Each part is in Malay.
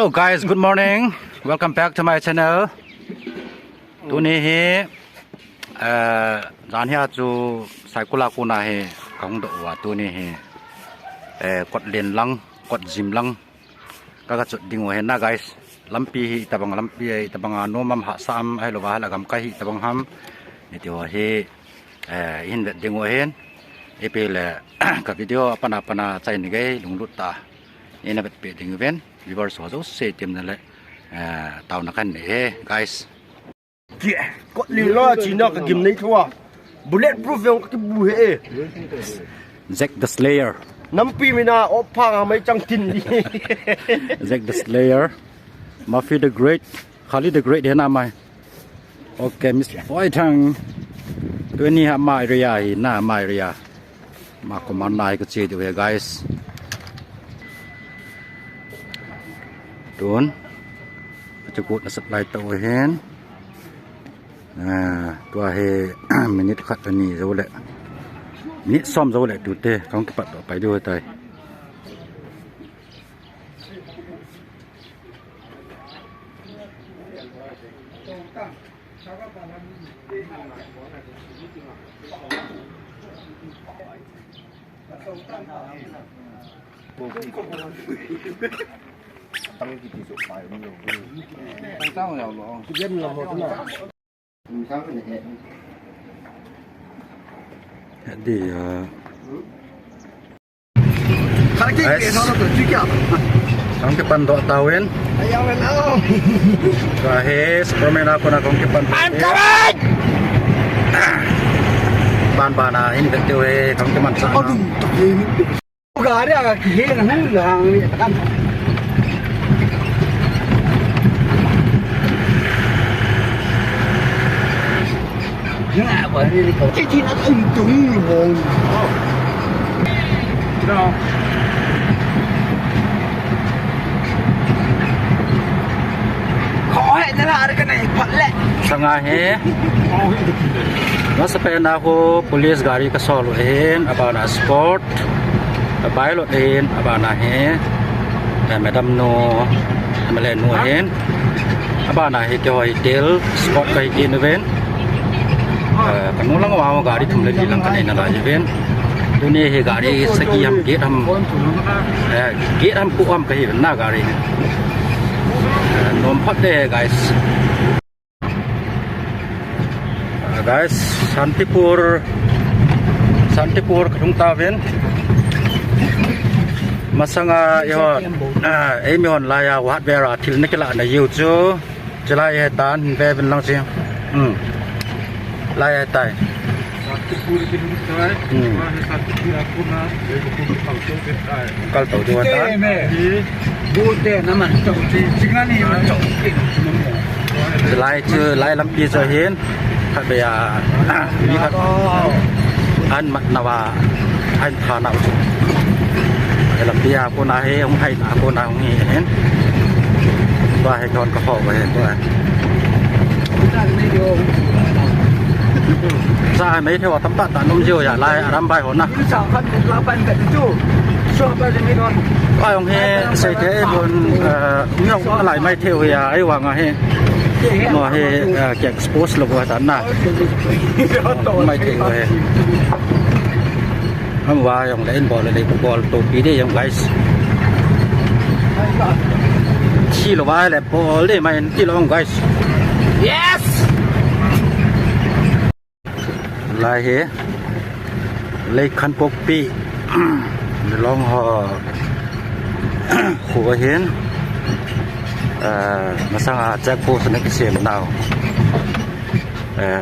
Hello guys, good morning. Welcome back to my channel. ตัวนี้ร้านเฮียจูใส่กุลากุนาของดว่าตัวนี้กดเลียนลังกดจิมลังก็จุดดิ่งว่านะ guys ลำปีตะบังลำปีตะบังโนมัมหาสามให้เราว่าละกำไก่ตะบังฮัมนี่ตัวอินดิ่งว่าเปล่กับวิดีโอปนาใจนี่ไงลุงลุตตานี่นะเป็นดิ่งเว้นวิวอร์สว่าจะเสียเต็มนั่นแหละตาวนักกันนี่ guys có lý lo chỉ nó cái kim này thôi bulletproof yang cái bu he Zack the Slayer năm pi mina opha mấy trang tin đi Zack the Slayer Murphy the Great Khalid the Great เห็นไหมโอเคมิสปอยทางตัวนี้ฮะมาเรียหน้ามาเรียมาคอมมานด์นายก็เจอด้วย guys ตุนจะกูนัสไลต์ตัวเห็นตัวมินิคัดตัวนี้จะว่าแหละมินิซ่อมจะว่าแหละดูเต้เขาปัดต่อไปด้วยแต่ตั้งกี่สุดไปนี่อยู่ตั้งแล้วหรอเย็นเราหมดแล้วดีkong kipan do tawin ayaw na ako kahit superman ako na kong kipan I'm coming ban hindi kong kipan sa aduh gari agak hilang ni tekan apa ni kau jadi nak untung long no kau nak ada kena ipat leh sangat masa pernah aku polis gari ke Solo abana sport pilot abana madam no amale no abana hotel sport kai event penulang awal gari tumle bilang kan ina lagi ben dunia gari segi ham gate ham puam kai na gari nompat deh guys Santipur Kedung Tawen masanga yo emion laya wat vera til nikla na yuju jelai tan be ben lang sing laya tai Santipur Kedung Tawen Santipur aku na kal tau tu ta bude naman tau singa ni man tau jelai lampi cho hin khat be ya ni khat an mat nawa an thana lampi aku na hong hai aku na hong henว่าให้คนก็พอไปเห็นด้วยใช่ไหมที่ว่าตั้มตัดนุ่มเยอะอย่างไรรำใบหัวนะไอ้ของเฮใส่เทบนเงี้ยอะไรไม่เที่ยวอย่างไอ้วางเฮหน่อเฮแจกสปอร์ตลูกว่าตันน่ะไม่เที่ยวเฮทำว่าอย่างเล่นบอลเลยบอลตัวปีนี้ยังไงที่เราว่าแหละพอเล่นมาที่เราต้องไง yes ลายเลยคันปกปีลองห่อหัวเห็นมาสร้างแจ็คโพสนักเสียมดาว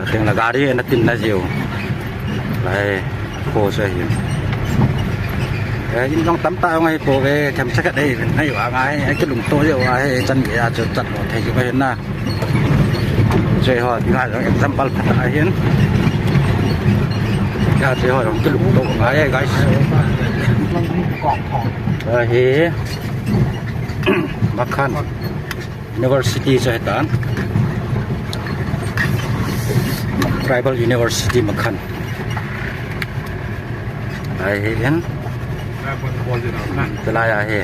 เรื่องละการีนักตินนักเจียวลายโพสเห็นยิ่งต้องตั้มตาไงโปรเวทำสักได้ให้ว่าไงไอ้กระดุมโตเยอะว่าให้จันเกียจะจัดหมดให้ไปเห็นนะเจ้าห่อที่งานเราทำบัลพัฒนาเห็นเจ้าห่อของกระดุมโตไงไงMakan University Sahitan Tribal University Makan Ayan Selaya he.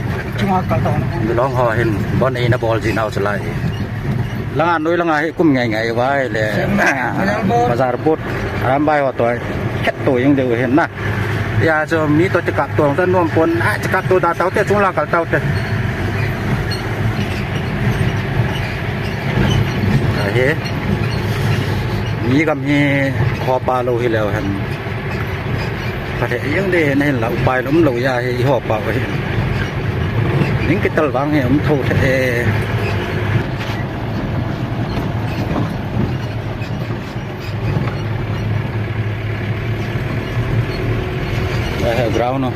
Long ho hin bon ina bol jin out selai. Langan noi langa he kum ngai wai le. Bazar put rambai wa toy. Khet to yang deu hin na. Ya so mi to cekak to tan nom pon cekak to da tau te chung la kal tau te. He. Mi gam hi kho pa lo hi leo han. ประเทศยังได้ในเราไปล้มเรายาให้หอบเปล่าเห็นนิ่งกิตลวังเนี่ยมันโทษบราวน์เน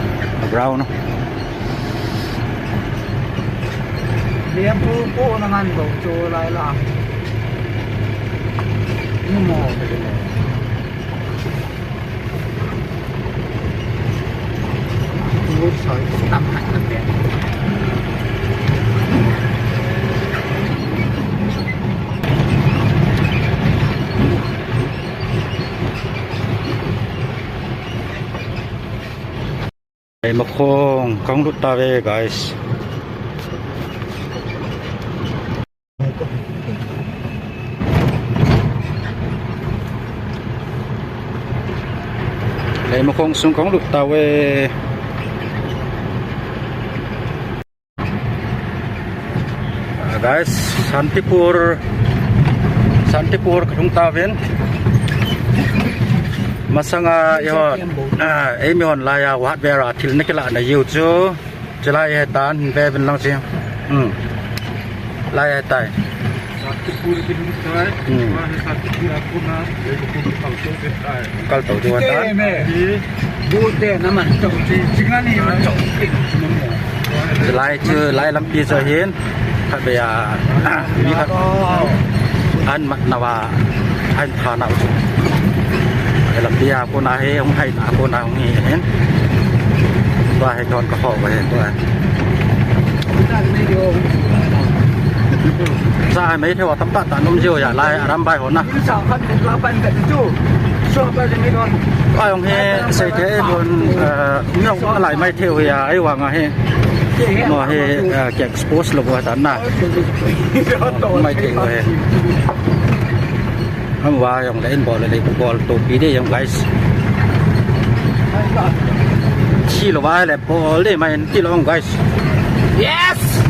าะเลี้ยงผู้นั่งงานบอกโจไรล่ะนี่มองไปเลยรถสอยตำหันกันแบบไอ้มะคงของรุตตาเว guys ไอ้มะคงสูงของรุตตาเวguys Santipur Kung Tawin masanga yo emion laya wat vera til nikla na yuju jelai hetan be bin lang sing laya tai Santipur bin tai wa Santipur akuna kal to de wa taบูเต้น้ำมันจงจริงๆนี่มันจงจริงjelai chư lai lam pi cho hin thật bây giờ mi thật anh mặt nào anh thà nào làm bia cô nào hay không hay cô nào không nghe hết và hay còn có họ về tôi ra mấy theo tấm bát tận nôm diều giả lại làm bài hồn na ai ông he xây thế buồn nhông lại mấy theo thì ấy hoàng à he mà he kẹt expose lục vào tận na mấy theo he hôm qua ông lấy bò lại bò tổ bí đi ông guys chi lục vào lại bò đi mày chi lục ông guys yes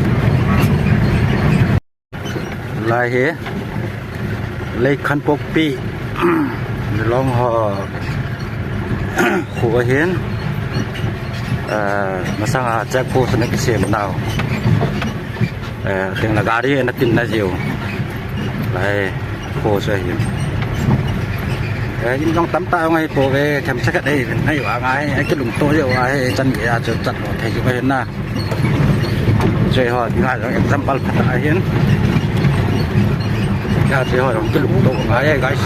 lại he lấy khăn bốc pi long họ khu hiến mà sang chắc phố sẽ cái xe nào tiếng là gà đi nó tin là nhiều lại phố sẽ hiến những trong tắm tao ngay phố về thèm chắc đây ngay ở ngay cái lùng tối rồi ai chân bị chật chật thầy chụp hiến na chơi họ thì ngay em dám bal phát hiến ya chơi họ cái lùng tối ngay guys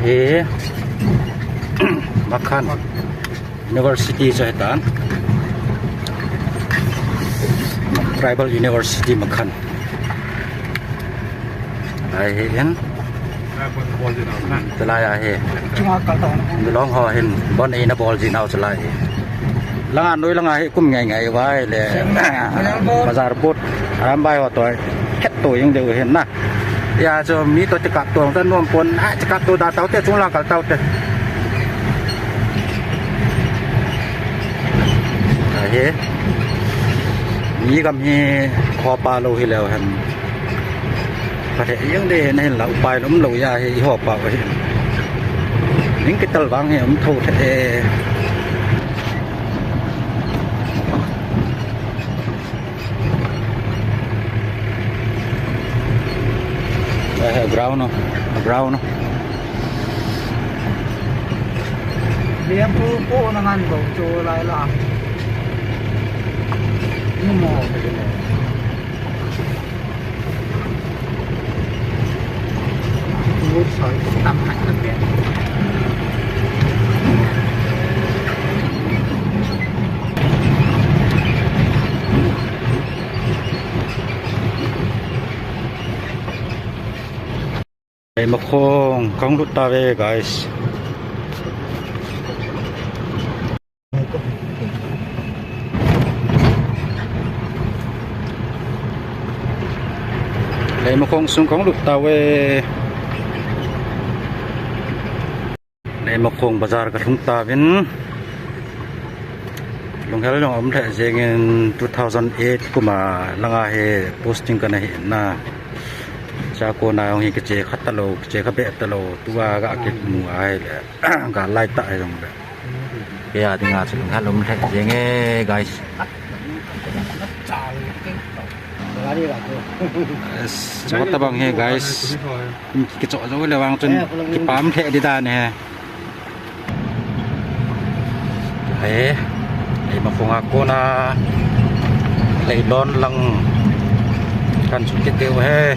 he makan university setan tribal university makan ai hen selaya he long ho hen bon ina bol jin out selai langan noi langa he kum ngai wai le bazar put rambai wa toy khet to yang deu hen na ya so mi to cekak to tan nom pon cekak to da tau te chung la kal tau te he mi gam hi kho pa lo hi leo han ประเทศยังได้ในเราไปล้มเรายาให้หอบเปล่าเห็นนิ่งกิตลวังเนี่ยมันโทษบราวน์เนาะเลี้ยงผู้นั่งงานบอกโจไรล่ะนี่มองไปเลยรถสอยตำหันกันแบบไอ้มะคงของรุตตาเว guys มาคงสูงของลูกตาเวในมาคงบาซาร์กระทุ่งตาวินลงแค่ลงอมแท้เจงin 2008กูมาลังอาเฮ posting กันเห็นนะจากคนนายองเฮกเจขัดตะโลเจขเบะตะโลตัวก็เก็บมือไอ้แหละก็ไล่ตายตรงแบบเปียติงาสุดท้ายลมแท้เจงguys Semua tabang he guys. Kicok jauh lewang cun kipam thek di dan he. Ai ma phong aku na lei lon lang kan sukit teu he.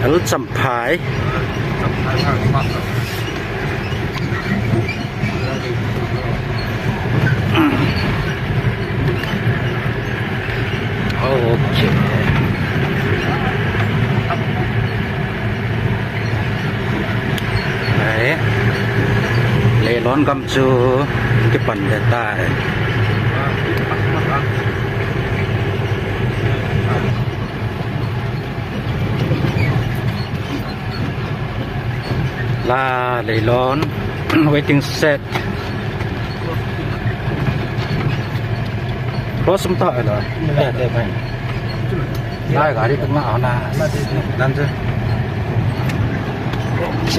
El sampai Okay. Đấy. Lê lón găm chú cái phần đề tài. Là lê lón waiting set. Có sum tỏi rồi. Để mày. Đây cả đi tận ngõ nè. Đang chưa? Ok.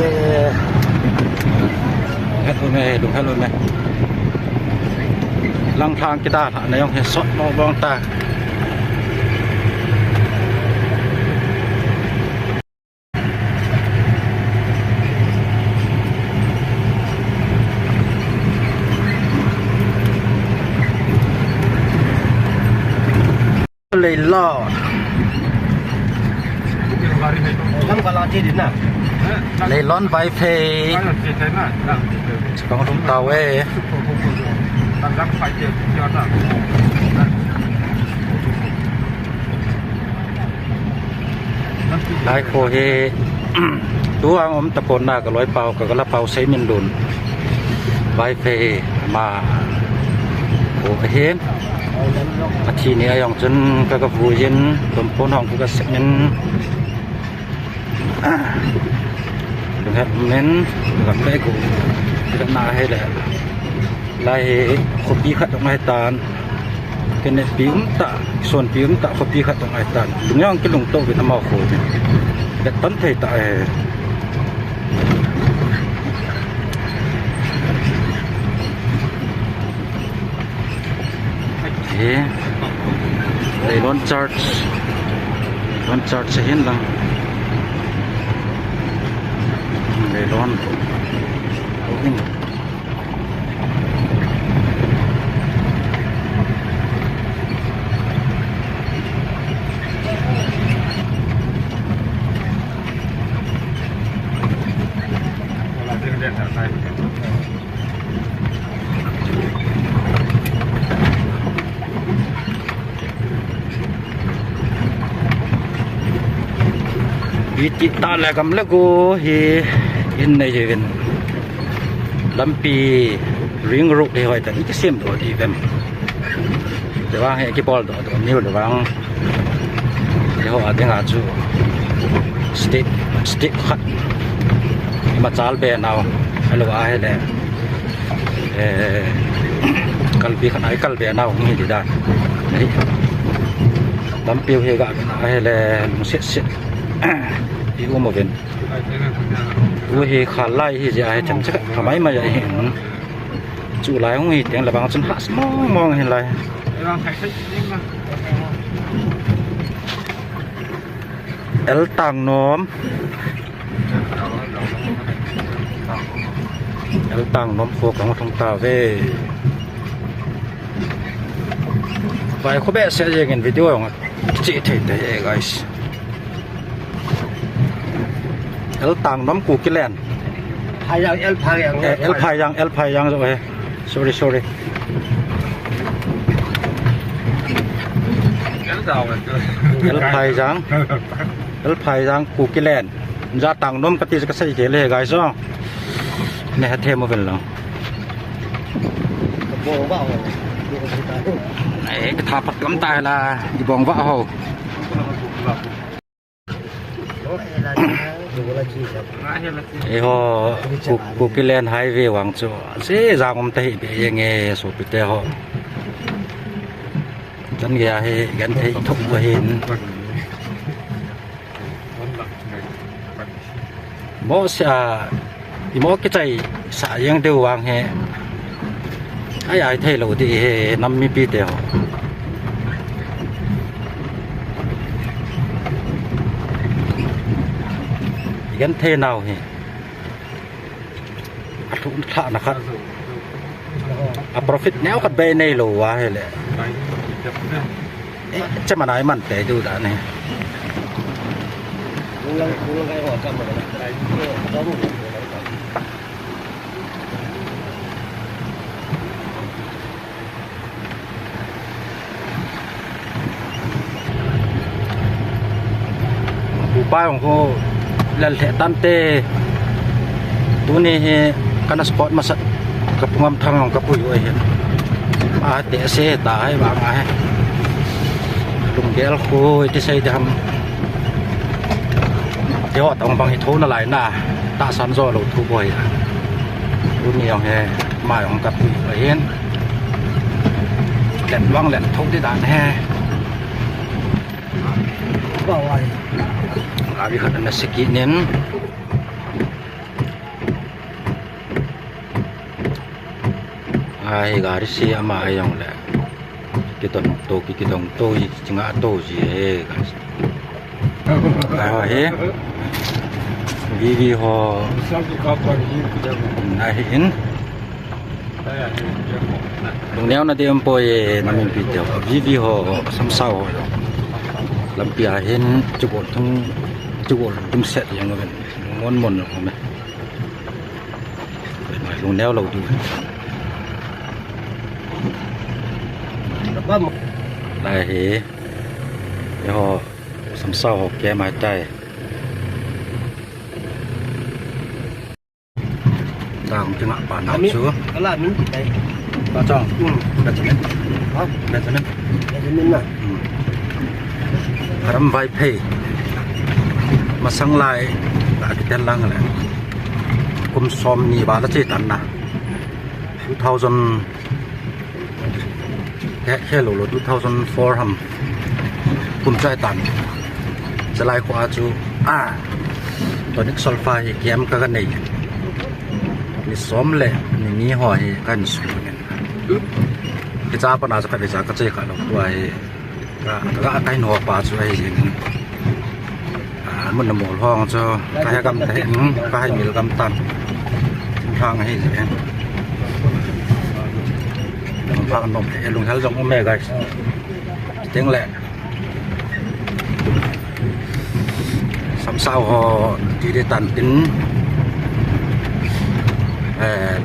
Hết rồi mày, đúng hết rồi mày. Lang thang kita này ông hết sót mau bong ta. Lei lo Lam kalau di na. lei lon vai phe con chúng tàu ấy lại khô he tú ang om tập na cái lối pau cái la pau xây mình đồn vai phe mà khô heทีนี้อย่างจนก็ฟูยินผมพ้นห้องก็เสร็จนั้นดูครับเน้นกับแม่กูที่ทำนาให้แหละไล่ขบปีขัดตรงไม้ตาลเป็นในปีอุ้มตะส่วนปีอุ้มตะขบปีขัดตรงไม้ตาลถึงย่างกินลงโต๊ะเป็นน้ำมันโขดแต่ต้นไทยตายThey don't charge sahin lang they don't open Iti tala kam lagu hi in na jevin lampi ring road de hoi ta ni sem do di vem de wa he ki bol do new de wang de ho adeng a chu stick khat ma chal be naw alo a he le kalbi khan ai kal be naw ni di da lampi he ga a he le setอีกูมาเป็นกูเฮขาไล่ที่จะให้จำชักทำไมมาจะเห็นจู่ไล่ของฮีเตียงระบางจนหักมองเห็นไรเอลต่างน้อมเอลต่างน้อมโคของทองตาเว่ไปเขาแบะเสียเงินวิดีโอของจีเถิดเลย guys El tang nom ku kilen Payang el payang rồi sorry el payang ku kilen ja tang nom ka ti ka sai ke le guys so ne ha the mo vel lo บ่ว่าบ่สิตาย ไอ้กระทาผัดลำตายละอีบองว่าเฮา ไอ้ฮอกูกิเลนไฮเวย์หวังจ้ะเสจางมตะหิเบยังไงสุปิเตฮอจันเกียให้กันให้ทุกบ่เห็นบ่ซะอีหมอก็ใจสายังเดียววางให้ไอ้เทโลดีให้นำมีปีเตฮอกันเทนาวให้อัตุทะนะครับอะ profit แนวกัดเบในโลวะให้แหละจะมาไหนมันแต่ดูดานี่ ไอ้ออกกันหมดแล้วได้ต้อง ผู้ป้ายของเขาเล่นแถตันเตตัวนี้กันสปอร์ตมาสักกับงามทางของกับผู้อยู่เห็นมาเตะเสตาให้บางไงลุงเดลโคที่ใส่ทำเดี๋ยวต้องบางให้ทุนอะไรน่ะตาสันโซเราทุบบ่อยตัวนี้ของมาของกับผู้อยู่เห็นเล่นว่างเล่นทุบที่ด่านแห่ ว่าไว้ Abi kan na sikinin ai gari si ama ayong le kitong to jinga to ji he guys he vivi ho na hin dong neo na de employ namin video vivi ho samsao ho lampia hin chubot thung chubot tum set yang ngon ngon mon ho me long neo lo du ว่า lại hỉ họ sắm sau học kẻ mai tay đang chừng ngã bản nào xuống ก็ลามินไป ba trong đặt cho mình ครับ đặt cho mình แต่มินน่ะ ram vai pay mà sang lại đã cái tên lăng này cùng xóm nhì bà đã chơi tận nè 2000 hello 2004 hầm cùng chơi tậnจะไล่ขวาจูตอนนี้โซลไฟเกมกันนี่นี่ซ้อมเลยนี่มีหอยกันสูงเนี่ยที่จ้าปนาจะไปจ้าก็เจ๊กันตัวไอ้ก็ไอ้หนวกป่าช่วยยิงมันหมดห้องจ้าก็ให้กำเห็นก็ให้มีกำตันทางให้เห็นพากันนมลุงเท้าจงแม่กันเต็งแหละsắm sao họ chỉ để tận tính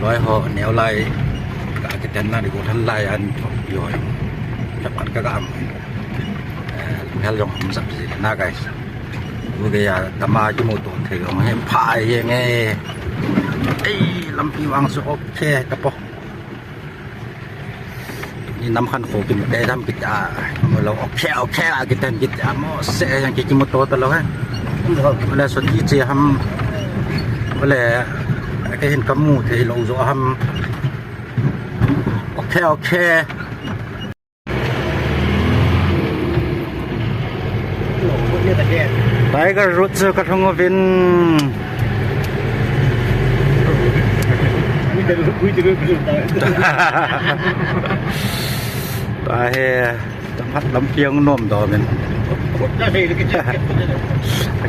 nói họ néo lại cả cái tên này của thân lại ăn rồi chắc ăn các am theo dòng không sắp gì na cái bây giờ tầm mai cái một tuần thì ông em phải nghe ấy làm gì ăn số ok tập bộนี่น้ำขันโคกินได้ทำกิจเราโอเคกิจทำกิจมอเสียอย่างกิจมอโตตลอดฮะเวลาสุดที่จะทำเวลาก็เห็นกำมูที่เราจะทำโอเคไปก็รุดเจอกระทงวินไปจังหวัดลำเพียงน่มต่อเป็น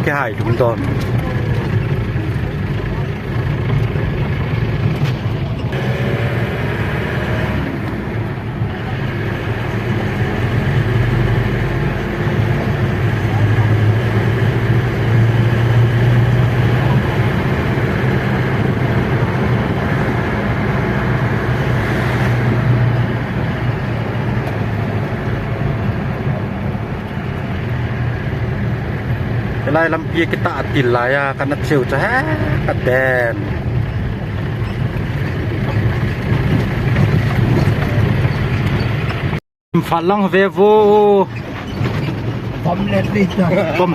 แค่หายถุงตอนไล่ลำเพียกิตาติดลายกันนัดเชียวจะแฮ่กัดแดน ฝรั่งเวโว ผมเล่นดิจ้ะ ผม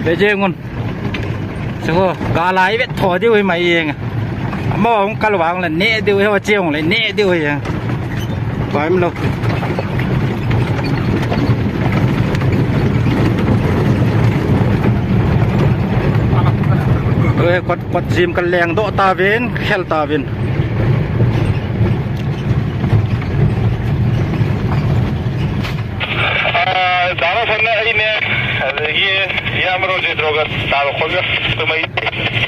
เดี๋ยวเจงนซึ่งกาลายเวทถอดดิวให้มาเองมองกะลวางเลยเนะดิวให้ว่าเจียงเลยเนะดิวเองไปมันลงกดซิมกันแรงโดตาเวนแคลตาเวนDara sana yine yağmur droga tabi koyuyor. Tumayı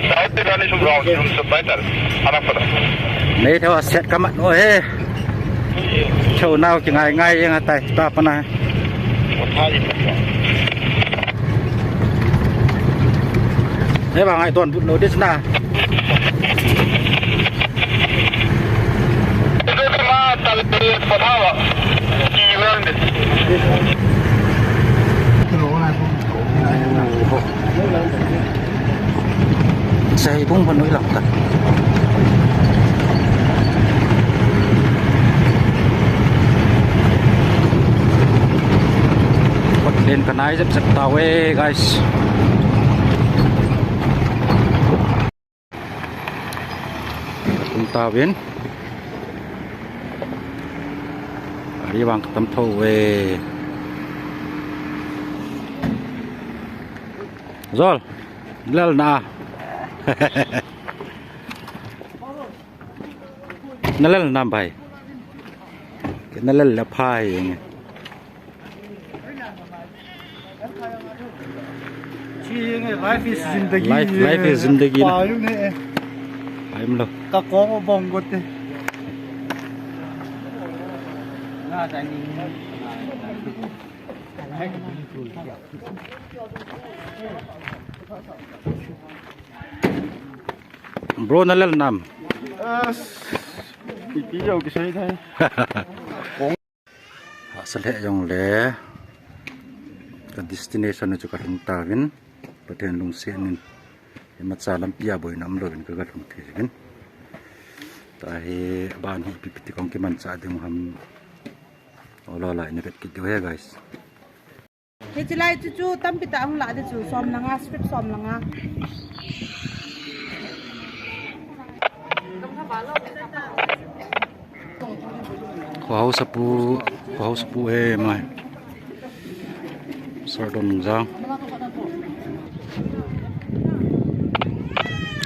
sahip de tane şu brown şunu sıpaytar. Anafada. นี่เท่าเสร็จกันมาโอ้ยโชว์น่าจะง่ายยังไงแต่ตาปนานี่บางไอ้ตัวโนดิสนา Itu cuma tali pertama. Gimana? ใส่พุ่งพนุ้ยหลังกันกดเล่นกันไหนจะตาเว้ guys คุณตาเว้นอันนี้วางตำโถเว้ Zol, lel na. Nalel na bhai. Nalel la phai nge. life is zindagi Life is zindagi na. Payu ne Aim lo. ka ko bong gote na tani Bro nalel nam. Pipi dầu cái xây thôi. Asal yang le. Ke destination nu juga hang tawin. Paten lung senin. Emat salam pia boy nam lo ke ga hang thegin. Tai ban hi pipiti kong ke man sa ding ham. Ola la ni ket kit he guys. He chilai chu tam pita ang la de chu som langa strip som langa Kau sapu mai. Sardon zang.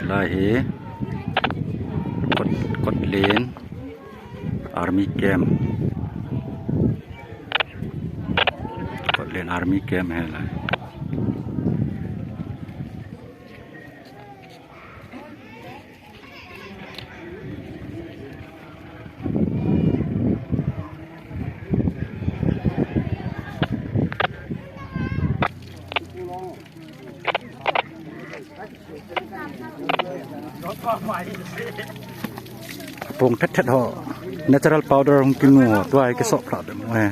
Lahi. Kot len. Army camp. Kot len army camp hai lai. Pung thắt ho natural powder hong kinu ho toai ke sop phra dem we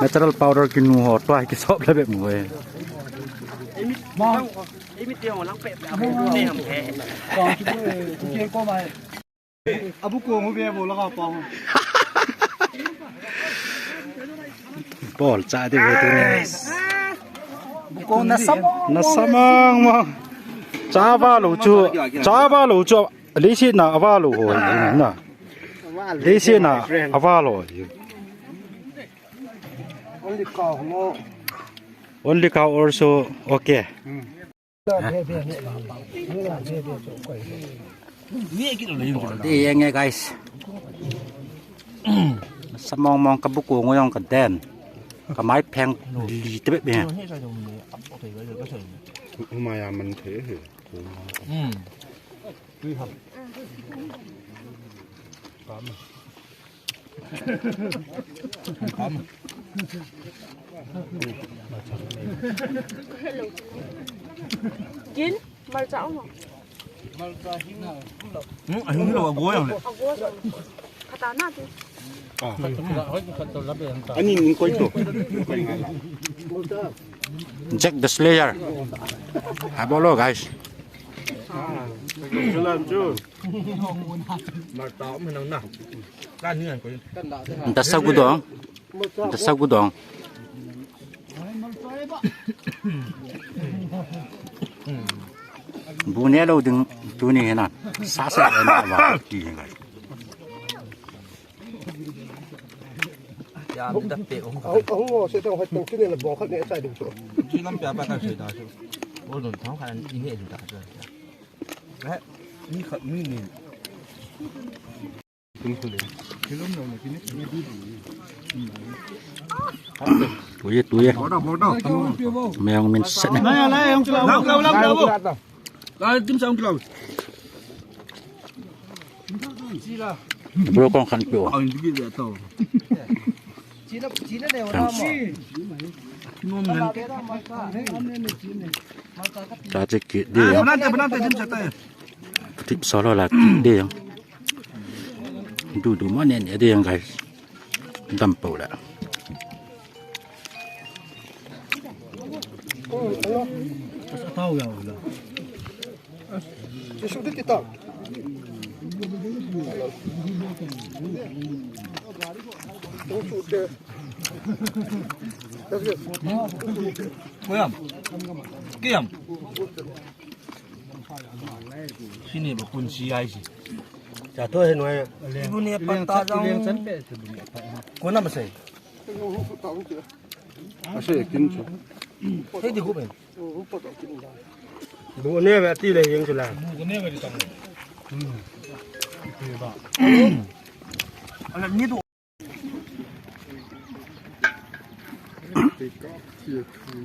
natural powder kinu ho toai ke sop la be mu we Imi tiang lang pe ne ham phe. còn kia có mày abu ko mo be bo la ka pang bol cha de we tu ne ko na samang ma cha ba lo chu lý sĩ na avalo ho na lý sĩ na avalo only cow also okay đi nghe guys samong mong ka buku ngoyong ka den ka mai pheng li te be be Maya man thế hử. kin mal chao ma anh lo go yang le kata na tu Anh nhìn coi tổ. Jack the Slayer abolo guys ta sagudong bu ne lo ding tu ni na sa sa na ba ti ngai ya da pe ông sẽ tao hay tao cái này là bỏ khát này sai được rồi chỉ làm bia ba cái水打就我论汤看一年就打就哎你看你呢tuổi mèo mình sẽ này来ông来来点上来 bro con khăn biểu anh đi về tàu chỉ là đều đó mà ta chỉ kỹ đi bên đây điểm tay tiếp sau đó là đi đủ mà nè đi yang guys đâm bầu đã tàu rồi cái số tiết tao 뭐야? 깨염. 신이 뭐 군시야이지. chả thôi nói 이분이 빠따장. 고나 마세. 헤디 호벤. bố nè về tí này hiện cho làm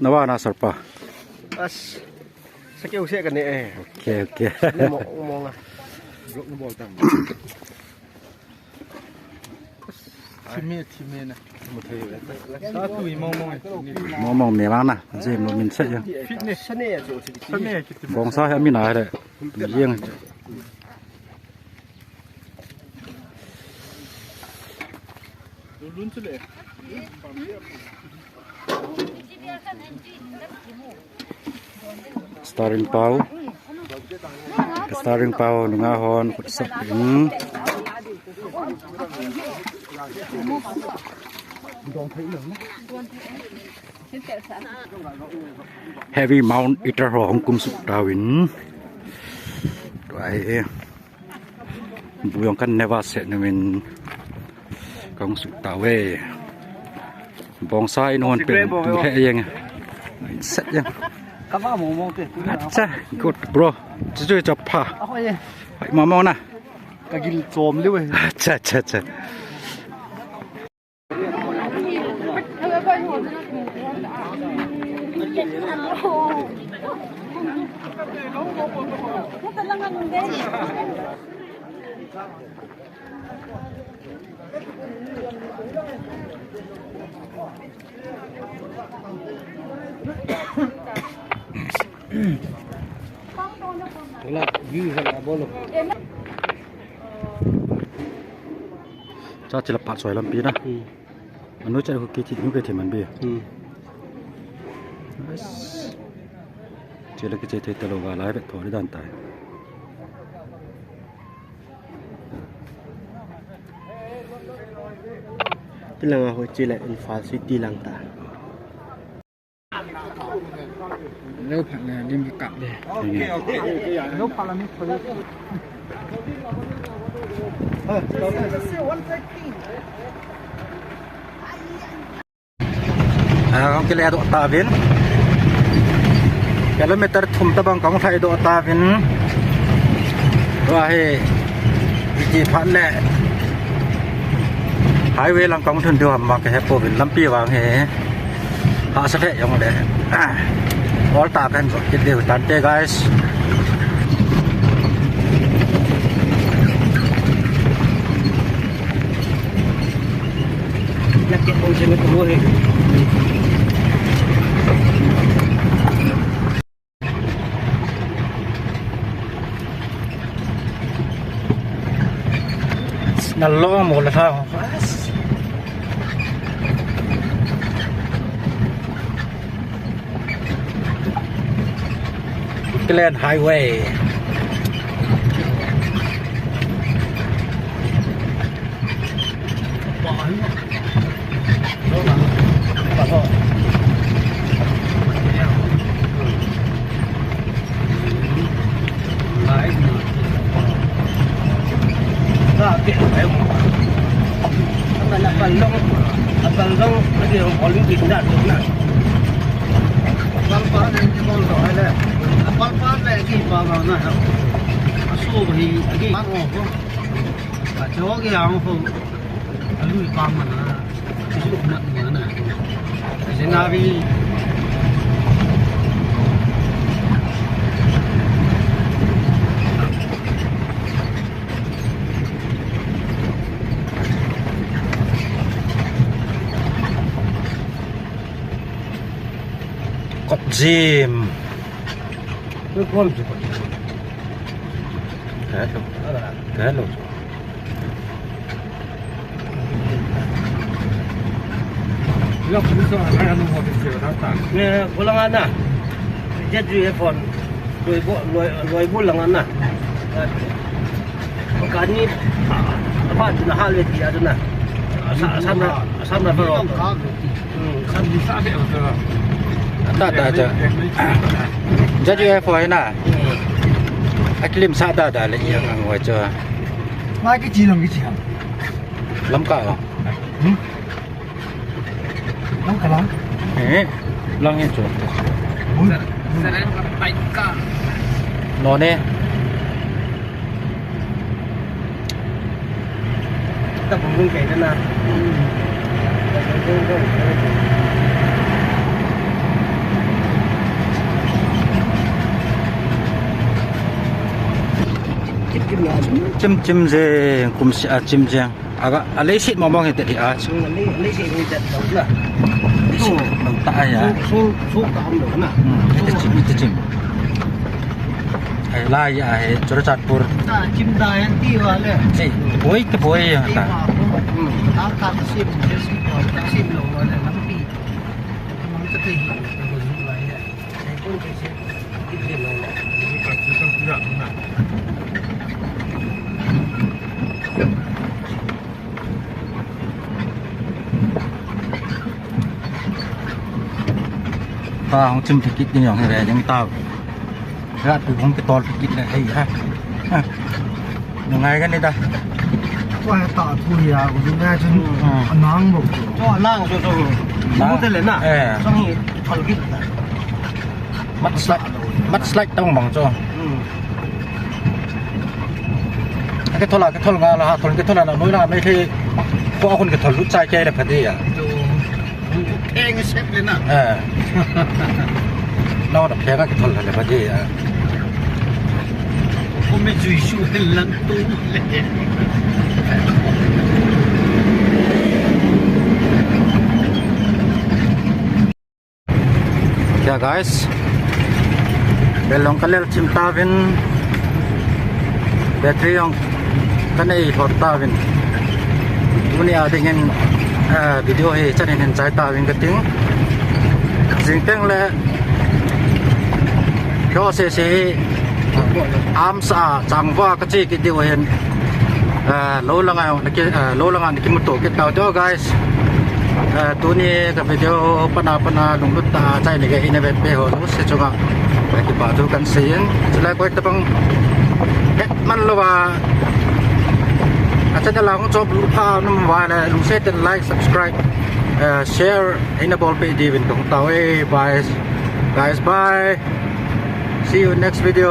nawa na sarpa as sa kêu xe cái này okay mong à 팀에 나. 아, 또 이멍멍. mong mẹ mang nè gì mà mình sẽ chứ fitness này rồi 선내 bóng sao em mình nói đấy riêng 룬틀레. starring pau nunga hon kut sap heavy mount eater hong kum su dawin dai buyong kan never set namin kong su tawe bong sai non pen tu he yang set yang 까봐 뭐 먹게. acha good bro chu cho pha ma mau na 까길 좀 리we. acha acha là view là bolo cha chỉ là pat soi lam pi na anh nói chơi cái thịt những cái thịt mình bia chỉ là cái chơi thịt tàu và lái vẹt thổi đi đàn tài cái là hồi chỉ lại Alpha City lang ta nếu phải là đem cái cặp đây. Nếu phải là mình phải. không cái lẽ độ ta viên km thum ta bằng công thay độ ta viên và hệ chỉ phát lệ highway lang công thân điều mà cái hệ viên lâm pi vàng hệ hạ sát hệ trong đấy all ta kan cái điều tante guys là cái ô trên cái mô hình nallo mo la sao Glen Highway กดจิม Cái con gì vậy? แค่ลูก Yok bisa ada nunggu di sini datang. Nè, bulangan na. Jadi iPhone. Loi bulangan na. Makanya apa na hal itu ada na. Asam na pero. Kan bisa ada betul. ตาจะจะอยู่ไอ้ฝอยน่ะไอ้คลิมซาดาดาละเอียดอังไว้เจอ Mai cái gì làm cái gì hả? ล้ำกะเหรอ Nóng cả lắm. เอ๊ะลองให้จุ Saya nak baik kah? นอนเนี่ย Ta cũng không kể na. จิ้มเจกุมสิอาจิ้มเจอากะอะไรสิมองเห็นแต่ที่อาช Lấy gì mình đặt đầu là. ต้องตายอ่ะ Số cam nữa nè. จะจิ้มไอ้ลายไอ้จุรจัดปุร Ta chim đài ăn tiêu à lệ. เอ้ยโอ้ยก็ป่วยอ่ะตา Ta cắt sim, sim còn ta sim lồng rồi là lắm đi. Nó sẽ thấy rồi giúp lại đấy. Cái con cái sim cái sim lồng. Kita tidak pernah. ตาของจิ้มพิกิตยังให้แรงยังเต้าราดคือของกระตอนพิกิตเลยไอ้ฮะยังไงกันนี่ตา Wah, tak thui ya, udah ngajin nang bu. Cho lang cho cho. Nó thế lên à? Xong thì thằng cái มัดสไลด์ต้องบังจ้อcái thôn là thôn cái thôn là nói là mấy cái cóคนcái thôn rút trái cây đẹp thật đi à cái cái xếp lên à? nó đập cái thôn là đẹp thật đi à không biết chui xuống cái lăn tu ya guys belong kalel chim tavin battery yang kanai thot tavin uni adingen video he chanin hen chai tavin kating jingteng le kyo se am sa changwa kachi ki diu hen lo langa ki muto ki taw to guys tu ni ka video pana lunglut ta chai le ga ineve pe ho no se chunga ki ba tu kan sen chula ko ta pang het man lo wa acha da lang job lu pa num wa la lu se ten like subscribe share enable pe divin tong taw guys bye see you next video